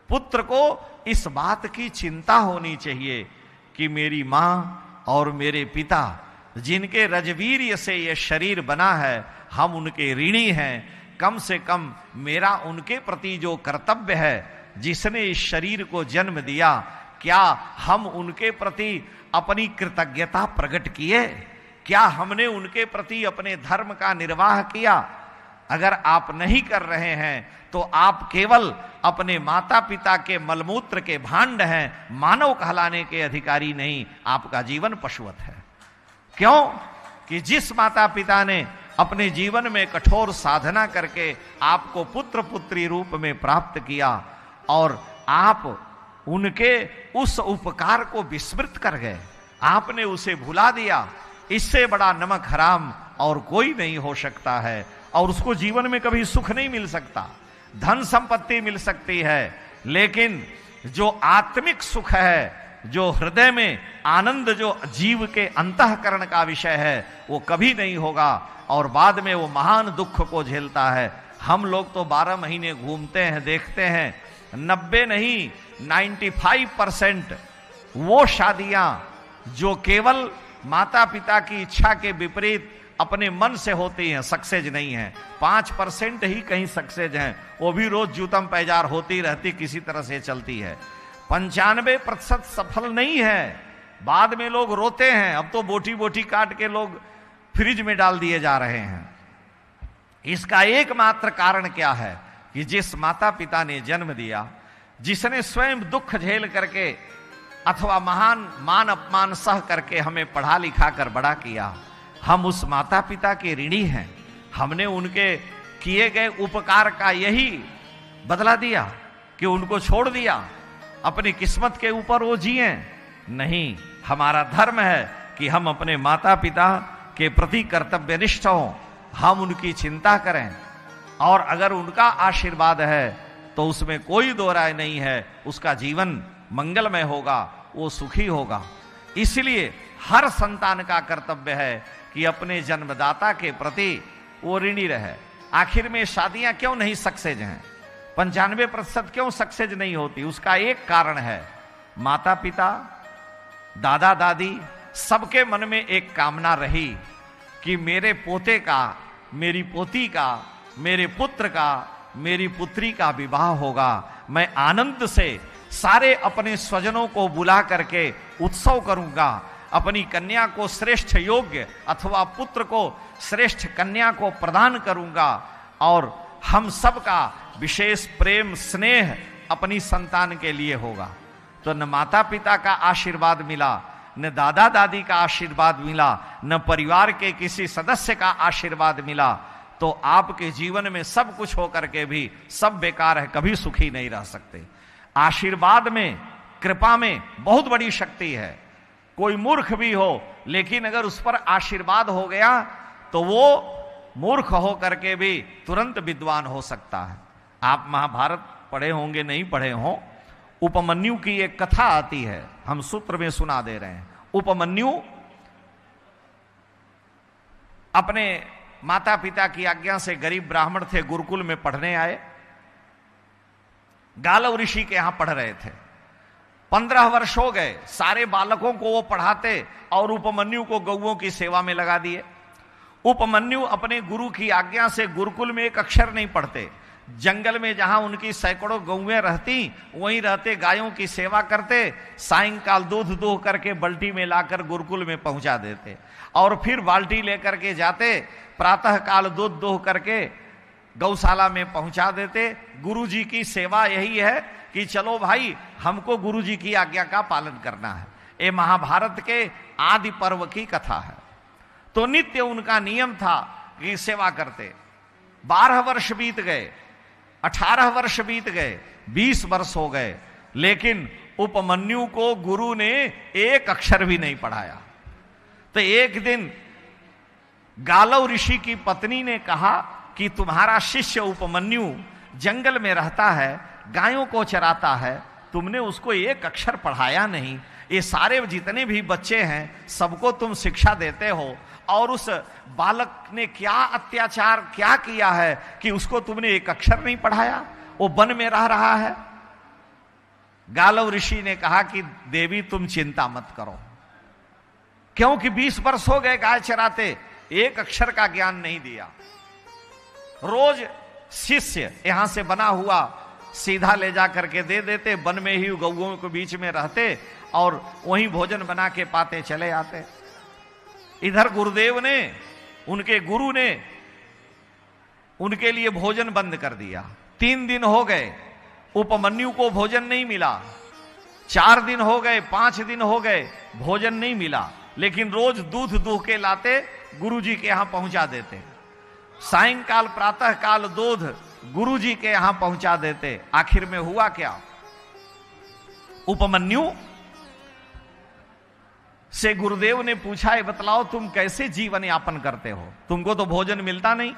पुत्र को इस बात की चिंता होनी चाहिए कि मेरी मां और मेरे पिता जिनके रजवीर्य से यह शरीर बना है, हम उनके ऋणी हैं। कम से कम मेरा उनके प्रति जो कर्तव्य है, जिसने इस शरीर को जन्म दिया, क्या हम उनके प्रति अपनी कृतज्ञता प्रकट किए? क्या हमने उनके प्रति अपने धर्म का निर्वाह किया? अगर आप नहीं कर रहे हैं तो आप केवल अपने माता पिता के मलमूत्र के भांड हैं, मानव कहलाने के अधिकारी नहीं, आपका जीवन पशुवत है। क्यों कि जिस माता पिता ने अपने जीवन में कठोर साधना करके आपको पुत्र पुत्री रूप में प्राप्त किया और आप उनके उस उपकार को विस्मृत कर गए, आपने उसे भुला दिया, इससे बड़ा नमक हराम और कोई नहीं हो सकता है। और उसको जीवन में कभी सुख नहीं मिल सकता। धन संपत्ति मिल सकती है, लेकिन जो आत्मिक सुख है, जो हृदय में आनंद, जो जीव के अंतःकरण का विषय है, वो कभी नहीं होगा और बाद में वो महान दुख को झेलता है। हम लोग तो 12 महीने घूमते हैं, देखते हैं, 90 नहीं 95% वो शादियां जो केवल माता पिता की इच्छा के विपरीत अपने मन से होती हैं, सक्सेस नहीं है। 5% ही कहीं सक्सेस हैं, वो भी रोज जूतम पैजार होती रहती, किसी तरह से चलती है। 95% सफल नहीं है। बाद में लोग रोते हैं, अब तो बोटी बोटी काट के लोग फ्रिज में डाल दिए जा रहे हैं। इसका एकमात्र कारण क्या है कि जिस माता पिता ने जन्म दिया, जिसने स्वयं दुख झेल करके अथवा महान मान अपमान सह करके हमें पढ़ा लिखा कर बड़ा किया, हम उस माता पिता के ऋणी हैं। हमने उनके किए गए उपकार का यही बदला दिया कि उनको छोड़ दिया, अपनी किस्मत के ऊपर वो जिए? नहीं, हमारा धर्म है कि हम अपने माता पिता के प्रति कर्तव्यनिष्ठ हों, हम उनकी चिंता करें, और अगर उनका आशीर्वाद है तो उसमें कोई दो राय नहीं है, उसका जीवन मंगलमय होगा, वो सुखी होगा। इसलिए हर संतान का कर्तव्य है कि अपने जन्मदाता के प्रति वो ऋणी रहे। आखिर में शादियां क्यों नहीं सक्सेस हैं? 95% क्यों सक्सेस नहीं होती? उसका एक कारण है, माता पिता, दादा दादी, सबके मन में एक कामना रही कि मेरे पोते का, मेरी पोती का, मेरे पुत्र का, मेरी पुत्री का विवाह होगा, मैं आनंद से सारे अपने स्वजनों को बुला करके उत्सव करूंगा, अपनी कन्या को श्रेष्ठ योग्य अथवा पुत्र को श्रेष्ठ कन्या को प्रदान करूंगा, और हम सब का विशेष प्रेम स्नेह अपनी संतान के लिए होगा। तो न माता पिता का आशीर्वाद मिला, न दादा दादी का आशीर्वाद मिला, न परिवार के किसी सदस्य का आशीर्वाद मिला, तो आपके जीवन में सब कुछ होकर के भी सब बेकार है, कभी सुखी नहीं रह सकते। आशीर्वाद में, कृपा में बहुत बड़ी शक्ति है। कोई मूर्ख भी हो, लेकिन अगर उस पर आशीर्वाद हो गया तो वो मूर्ख हो करके भी तुरंत विद्वान हो सकता है। आप महाभारत पढ़े होंगे, नहीं पढ़े हो, उपमन्यु की एक कथा आती है, हम सूत्र में सुना दे रहे हैं। उपमन्यु अपने माता पिता की आज्ञा से, गरीब ब्राह्मण थे, गुरुकुल में पढ़ने आए, गालव ऋषि के यहां पढ़ रहे थे। 15 वर्ष हो गए, सारे बालकों को वो पढ़ाते और उपमन्यु को गौओं की सेवा में लगा दिए। उपमन्यु अपने गुरु की आज्ञा से गुरुकुल में एक अक्षर नहीं पढ़ते, जंगल में जहां उनकी सैकड़ों गौएं रहती वहीं रहते, गायों की सेवा करते, सायंकाल दूध दोह करके बाल्टी में लाकर गुरुकुल में पहुंचा देते, और फिर बाल्टी लेकर के जाते, प्रातः काल दूध दोह करके गौशाला में पहुंचा देते। गुरुजी की सेवा यही है कि चलो भाई, हमको गुरुजी की आज्ञा का पालन करना है। ये महाभारत के आदि पर्व की कथा है। तो नित्य उनका नियम था कि सेवा करते। 12 वर्ष बीत गए, 18 वर्ष बीत गए, 20 वर्ष हो गए, लेकिन उपमन्यु को गुरु ने एक अक्षर भी नहीं पढ़ाया। तो एक दिन गालव ऋषि की पत्नी ने कहा कि तुम्हारा शिष्य उपमन्यु जंगल में रहता है, गायों को चराता है, तुमने उसको एक अक्षर पढ़ाया नहीं। ये सारे जितने भी बच्चे हैं सबको तुम शिक्षा देते हो, और उस बालक ने क्या अत्याचार क्या किया है कि उसको तुमने एक अक्षर नहीं पढ़ाया, वो वन में रह रहा है। गालव ऋषि ने कहा कि देवी तुम चिंता मत करो, क्योंकि 20 वर्ष हो गए गाय चराते, एक अक्षर का ज्ञान नहीं दिया। रोज शिष्य यहां से बना हुआ सीधा ले जा करके दे देते, वन में ही गौओं के बीच में रहते और वहीं भोजन बना के पाते चले आते। इधर गुरुदेव ने, उनके गुरु ने उनके लिए भोजन बंद कर दिया। 3 दिन हो गए, उपमन्यु को भोजन नहीं मिला। 4 दिन हो गए, 5 दिन हो गए, भोजन नहीं मिला, लेकिन रोज दूध दूह के लाते, गुरुजी के यहां पहुंचा देते। सायंकाल प्रातः काल दूध गुरुजी के यहां पहुंचा देते। आखिर में हुआ क्या? उपमन्यु से गुरुदेव ने पूछा, ये बतलाओ तुम कैसे जीवन यापन करते हो, तुमको तो भोजन मिलता नहीं।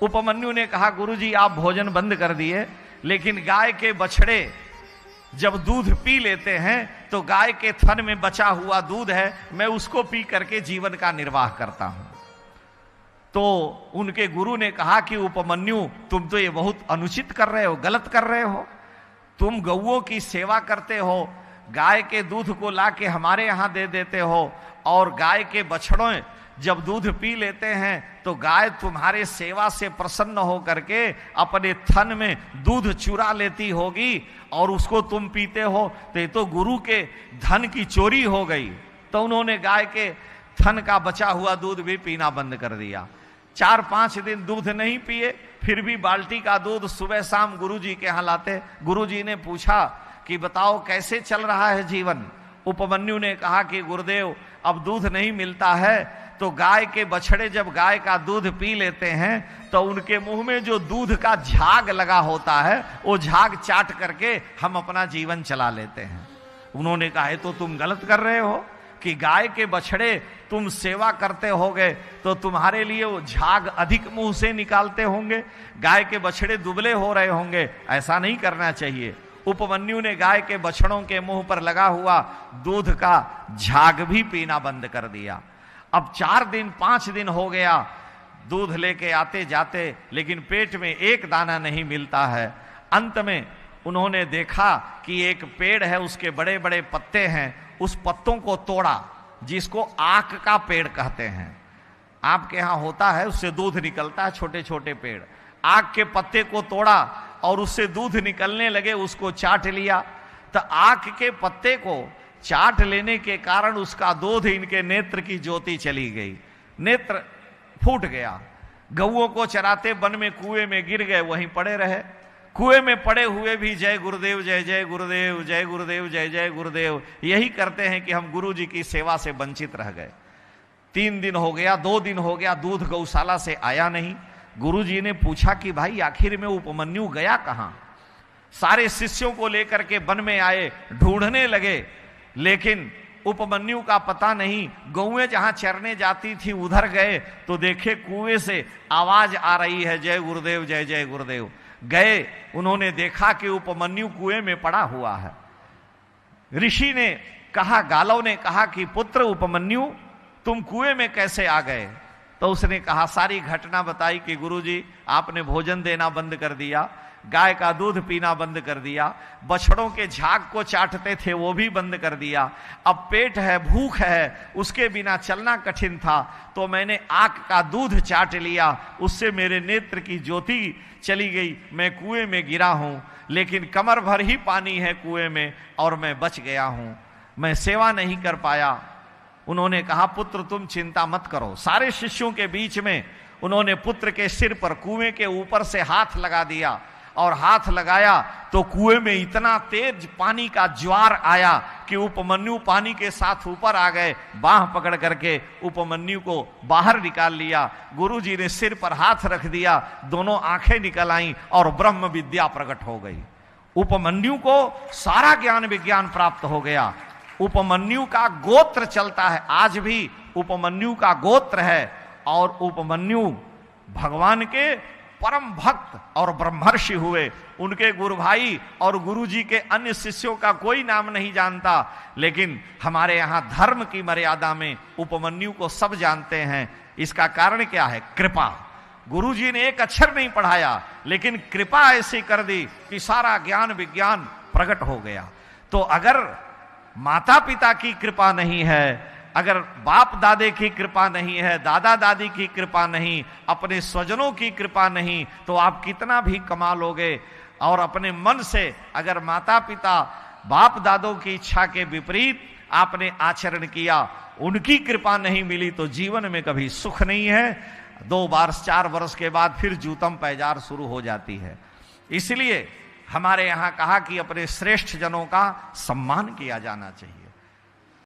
उपमन्यु ने कहा, गुरुजी आप भोजन बंद कर दिए, लेकिन गाय के बछड़े जब दूध पी लेते हैं तो गाय के थन में बचा हुआ दूध है, मैं उसको पी करके जीवन का निर्वाह करता हूं। तो उनके गुरु ने कहा कि उपमन्यु तुम तो ये बहुत अनुचित कर रहे हो, गलत कर रहे हो। तुम गौओं की सेवा करते हो, गाय के दूध को लाके हमारे यहां दे देते हो, और गाय के बछड़ों जब दूध पी लेते हैं तो गाय तुम्हारे सेवा से प्रसन्न हो करके अपने थन में दूध चुरा लेती होगी और उसको तुम पीते हो, तो ये तो गुरु के धन की चोरी हो गई। तो उन्होंने गाय के थन का बचा हुआ दूध भी पीना बंद कर दिया। 4-5 दिन दूध नहीं पिए, फिर भी बाल्टी का दूध सुबह शाम गुरुजी के यहां लाते। गुरुजी ने पूछा कि बताओ कैसे चल रहा है जीवन। उपमन्यु ने कहा कि गुरुदेव अब दूध नहीं मिलता है, तो गाय के बछड़े जब गाय का दूध पी लेते हैं तो उनके मुंह में जो दूध का झाग लगा होता है वो झाग चाट करके हम अपना जीवन चला लेते हैं। उन्होंने कहा, है तो तुम गलत कर रहे हो कि गाय के बछड़े तुम सेवा करते होगे तो तुम्हारे लिए वो झाग अधिक मुंह से निकालते होंगे, गाय के बछड़े दुबले हो रहे होंगे, ऐसा नहीं करना चाहिए। उपमन्यु ने गाय के बछड़ों के मुंह पर लगा हुआ दूध का झाग भी पीना बंद कर दिया। अब 4 दिन 5 दिन हो गया, दूध लेके आते जाते, लेकिन पेट में एक दाना नहीं मिलता है। अंत में उन्होंने देखा कि एक पेड़ है, उसके बड़े बड़े पत्ते हैं, उस पत्तों को तोड़ा, जिसको आक का पेड़ कहते हैं। आपके यहां होता है, उससे दूध निकलता है, छोटे छोटे पेड़। आक के पत्ते को तोड़ा और उससे दूध निकलने लगे, उसको चाट लिया। तो आक के पत्ते को चाट लेने के कारण उसका दूध इनके नेत्र की ज्योति चली गई, नेत्र फूट गया। गौओं को चराते वन में कुएं में गिर गए, वहीं पड़े रहे। कुएं में पड़े हुए भी जय गुरुदेव जय जय गुरुदेव, जय गुरुदेव जय जय गुरुदेव यही करते हैं कि हम गुरु जी की सेवा से वंचित रह गए। 3 दिन हो गया, 2 दिन हो गया, दूध गौशाला से आया नहीं। गुरु जी ने पूछा कि भाई आखिर में उपमन्यु गया कहां? सारे शिष्यों को लेकर के वन में आए, ढूंढने लगे, लेकिन उपमन्यु का पता नहीं। गौएं जहां चरने जाती थी उधर गए तो देखे कुएं से आवाज आ रही है, जय गुरुदेव जय जय गुरुदेव। गए, उन्होंने देखा कि उपमन्यु कुएं में पड़ा हुआ है। ऋषि ने कहा, गालव ने कहा कि पुत्र उपमन्यु तुम कुएं में कैसे आ गए? तो उसने कहा, सारी घटना बताई कि गुरुजी आपने भोजन देना बंद कर दिया, गाय का दूध पीना बंद कर दिया, बछड़ों के झाग को चाटते थे वो भी बंद कर दिया, अब पेट है, भूख है, उसके बिना चलना कठिन था, तो मैंने आक का दूध चाट लिया, उससे मेरे नेत्र की ज्योति चली गई, मैं कुएं में गिरा हूं, लेकिन कमर भर ही पानी है कुएं में और मैं बच गया हूं, मैं सेवा नहीं कर पाया। उन्होंने कहा, पुत्र तुम चिंता मत करो। सारे शिष्यों के बीच में उन्होंने पुत्र के सिर पर कुएं के ऊपर से हाथ लगा दिया, और हाथ लगाया तो कुएं में इतना तेज पानी का ज्वार आया कि उपमन्यु पानी के साथ ऊपर आ गए। बाह पकड़ करके उपमन्यु को बाहर निकाल लिया। गुरुजी ने सिर पर हाथ रख दिया, दोनों आंखें निकल आईं और ब्रह्म विद्या प्रकट हो गई। उपमन्यु को सारा ज्ञान विज्ञान प्राप्त हो गया। उपमन्यु का गोत्र चलता है, आज भी उपमन्यु का गोत्र है, और उपमन्यु भगवान के परम भक्त और ब्रह्मर्षि हुए। उनके गुरु भाई और गुरुजी के अन्य शिष्यों का कोई नाम नहीं जानता, लेकिन हमारे यहां धर्म की मर्यादा में उपमन्यु को सब जानते हैं। इसका कारण क्या है? कृपा। गुरुजी ने एक अक्षर नहीं पढ़ाया, लेकिन कृपा ऐसी कर दी कि सारा ज्ञान विज्ञान प्रकट हो गया। तो अगर माता पिता की कृपा नहीं है, अगर बाप दादे की कृपा नहीं है, दादा दादी की कृपा नहीं, अपने स्वजनों की कृपा नहीं, तो आप कितना भी कमा लोगे और अपने मन से अगर माता पिता बाप दादों की इच्छा के विपरीत आपने आचरण किया, उनकी कृपा नहीं मिली, तो जीवन में कभी सुख नहीं है। 2 वर्ष 4 वर्ष के बाद फिर जूतम पैजार शुरू हो जाती है। इसलिए हमारे यहां कहा कि अपने श्रेष्ठ जनों का सम्मान किया जाना चाहिए।